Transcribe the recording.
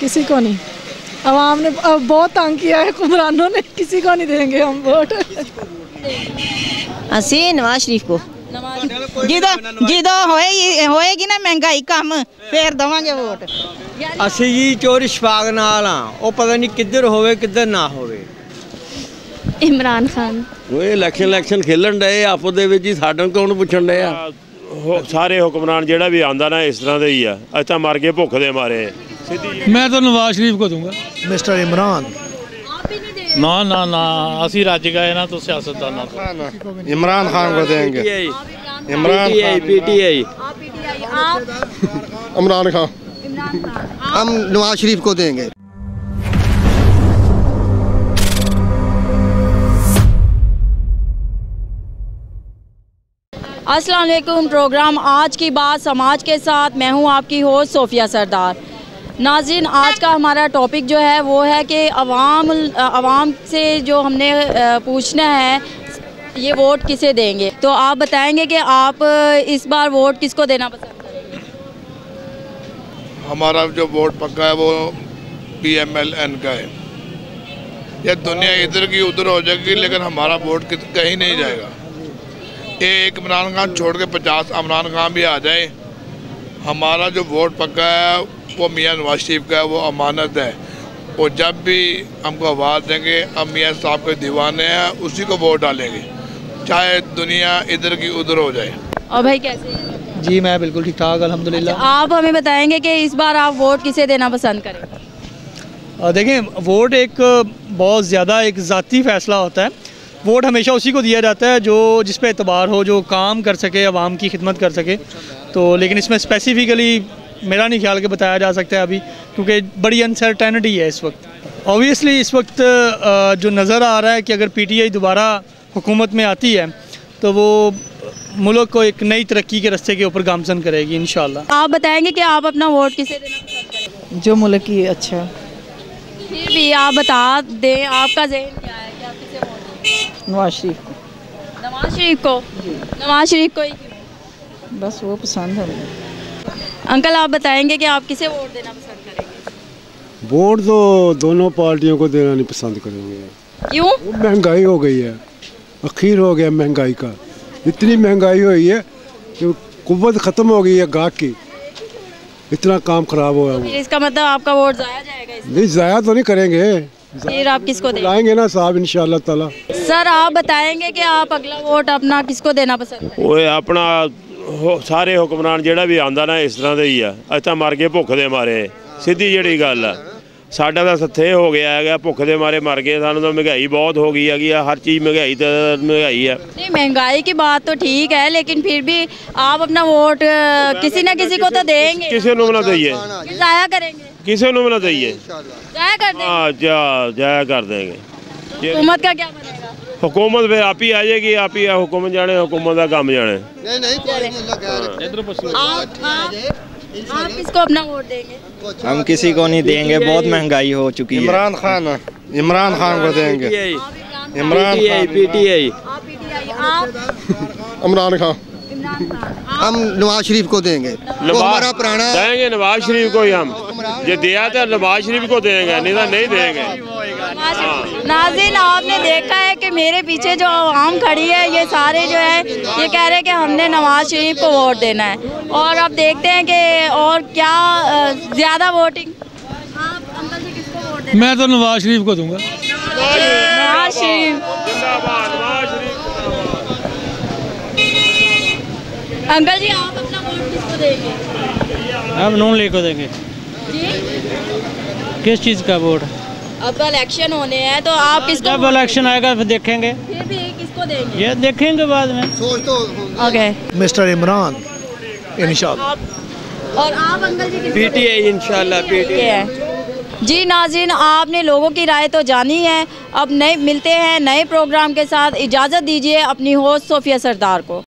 किसी को नहीं। अवाम ने बहुत तंग किया है हुक्मरानों ने, किसी को नहीं देंगे हम वोट। ਅਸੀਂ नवाज शरीफ को ਜਦੋਂ ਹੋਏਗੀ ਨਾ ਮਹਿੰਗਾਈ कम फिर देवांगे वोट। ਅਸੀਂ ਜੀ ਚੋਰ ਸ਼ਫਾਕ ਨਾਲ ਆ, ਉਹ ਪਤਾ ਨਹੀਂ ਕਿੱਧਰ ਹੋਵੇ ਕਿੱਧਰ ਨਾ ਹੋਵੇ। इमरान खान। ਉਹ ਇਲੈਕਸ਼ਨ ਖੇਲਣ ਡਏ ਆਪੋ ਦੇ ਵਿੱਚ ਹੀ, ਸਾਡੋਂ ਕੌਣ ਪੁੱਛਣ ਡਏ ਆ। ਸਾਰੇ ਹੁਕਮਰਾਨ ਜਿਹੜਾ ਵੀ ਆਉਂਦਾ ਨਾ ਇਸ ਤਰ੍ਹਾਂ ਦਾ ਹੀ ਆ। ਅੱਜ ਤਾਂ ਮਰ ਗਏ ਭੁੱਖ ਦੇ ਮਾਰੇ। मैं तो नवाज शरीफ को दूंगा। मिस्टर इमरान। ना ना ना असी रज गए ना तो सियासतदान। इमरान खान को देंगे। इमरान पीटीआई। इमरान खान। हम नवाज शरीफ को देंगे। अस्सलाम वालेकुम। प्रोग्राम आज की बात समाज के साथ, मैं हूं आपकी होस्ट सोफिया सरदार। नाज़रीन, आज का हमारा टॉपिक जो है वो है कि अवाम से जो हमने पूछना है ये वोट किसे देंगे। तो आप बताएंगे कि आप इस बार वोट किसको देना पसंद करेंगे? हमारा जो वोट पक्का है वो PMLN का है। यह दुनिया इधर की उधर हो जाएगी लेकिन हमारा वोट कहीं नहीं जाएगा। एक इमरान खान छोड़ के 50 इमरान खान भी आ जाए, हमारा जो वोट पक्का है वो मियाँ नवाज शरीफ का है, वो अमानत है। वो जब भी हमको आवाज़ देंगे हम मियाँ साहब के दीवाने हैं, उसी को वोट डालेंगे चाहे दुनिया इधर की उधर हो जाए। और भाई कैसे हैं? जी मैं बिल्कुल ठीक ठाक अल्हम्दुलिल्लाह। आप हमें बताएंगे कि इस बार आप वोट किसे देना पसंद करेंगे? देखें, वोट एक बहुत ज़्यादा एक ज़ाती फ़ैसला होता है। वोट हमेशा उसी को दिया जाता है जो जिस पे एतबार हो, जो काम कर सके, आवाम की खिदमत कर सके। तो लेकिन इसमें स्पेसिफ़िकली मेरा नहीं ख्याल कि बताया जा सकता है अभी, क्योंकि बड़ी अनसर्टेनिटी है इस वक्त। ऑब्वियसली इस वक्त जो नज़र आ रहा है कि अगर PTI दोबारा हुकूमत में आती है तो वो मुल्क को एक नई तरक्की के रास्ते के ऊपर गामजन करेगी इंशाल्लाह। आप बताएंगे कि आप अपना वोट किसे देना पसंद करेंगे? जो मुल्क की अच्छा। फिर भी आप बता दें, आपका ज़हन क्या है कि आप किसे वोट देंगे? नवाज शरीफ को। नवाज शरीफ को? नवाज शरीफ को ही क्यों? बस वो पसंद है। अंकल आप बताएंगे कि आप किसे वोट देना पसंद करेंगे? वोट तो दोनों पार्टियों को देना नहीं पसंद करेंगे। क्यों? महंगाई हो गई है, अखीर हो गया महंगाई का। इतनी महंगाई हुई है कि कुव्वत ख़त्म हो गई है गाहक की, इतना काम ख़राब हो गया। इसका मतलब आपका वोट ज़ाया जाएगा इसमें? नहीं, ज़ाया तो नहीं करेंगे। फिर आप किसको देंगे? लाएंगे ना साहब इंशाल्लाह ताला। सर आप बताएंगे कि आप अगला वोट अपना किसको देना पसंद करेंगे? ਉਹ ਆਪਣਾ ਸਾਰੇ ਹੁਕਮਰਾਨ ਜਿਹੜਾ ਵੀ ਆਉਂਦਾ ਨਾ ਇਸ ਤਰ੍ਹਾਂ ਦਾ ਹੀ ਆ। ਅੱਜ ਤਾਂ ਮਰ ਗਏ ਭੁੱਖ ਦੇ ਮਾਰੇ। ਸਿੱਧੀ ਜਿਹੜੀ ਗੱਲ ਆ, ਸਾਡਾ ਤਾਂ ਸੱਥੇ ਹੋ ਗਿਆ ਹੈਗਾ, ਭੁੱਖ ਦੇ ਮਾਰੇ ਮਰ ਗਏ। ਸਾਨੂੰ ਤਾਂ ਮਹਿੰਗਾਈ ਬਹੁਤ ਹੋ ਗਈ ਹੈਗੀ ਆ, ਹਰ ਚੀਜ਼ ਮਹਿੰਗਾਈ ਤੇ ਮਹਿੰਗਾਈ ਆ। नहीं, महंगाई की बात तो ठीक है लेकिन फिर भी आप अपना वोट किसी न किसी को तो देंगे। ਕਿਸੇ ਨੂੰ ਵੀ ਨਾ ਦਈਏ, जाया करेंगे? ਕਿਸੇ ਨੂੰ ਵੀ ਨਾ ਦਈਏ। जाया कर देंगे? हाँ जाया कर देंगे। हुकूमत का क्या बनेगा? हुकूमत फिर आप ही आ जाएगी, आप ही हुकूमत जाने, हुकूमत का काम जाने। आप किसको अपना वोट देंगे? हम किसी को नहीं देंगे, बहुत महंगाई हो चुकी है। इमरान खान। इमरान खान को देंगे। इमरान PTI। इमरान खान। हम नवाज शरीफ को देंगे। हमारा पुराना देंगे नवाज शरीफ को ही हम। ये दिया तो नवाज शरीफ को देंगे, नहीं तो नहीं देंगे। नाज़रीन, आपने देखा है कि मेरे पीछे जो आवाम खड़ी है ये सारे जो है ये कह रहे हैं कि हमने नवाज शरीफ को वोट देना है। और अब देखते हैं कि और क्या ज़्यादा वोटिंग। आप अंकल जी किसको वोट देना? मैं तो नवाज शरीफ को दूंगा। नवाज शरीफ। अंकल जी आप अपना वोट किसको देंगे? हम नून लीग को देंगे। किस चीज़ का वोट? अब इलेक्शन होने हैं तो आप किसको? जब इलेक्शन आएगा फिर देखेंगे। फिर भी किसको देंगे? ये देखेंगे बाद में। सोच तो ओके। मिस्टर इमरान इंशाल्लाह। और आप अंकल जी PTI इंशाल्लाह PTI। जी नाज़रीन, आपने लोगों की राय तो जानी है। अब नए मिलते हैं नए प्रोग्राम के साथ। इजाज़त दीजिए अपनी होस्ट सोफिया सरदार को।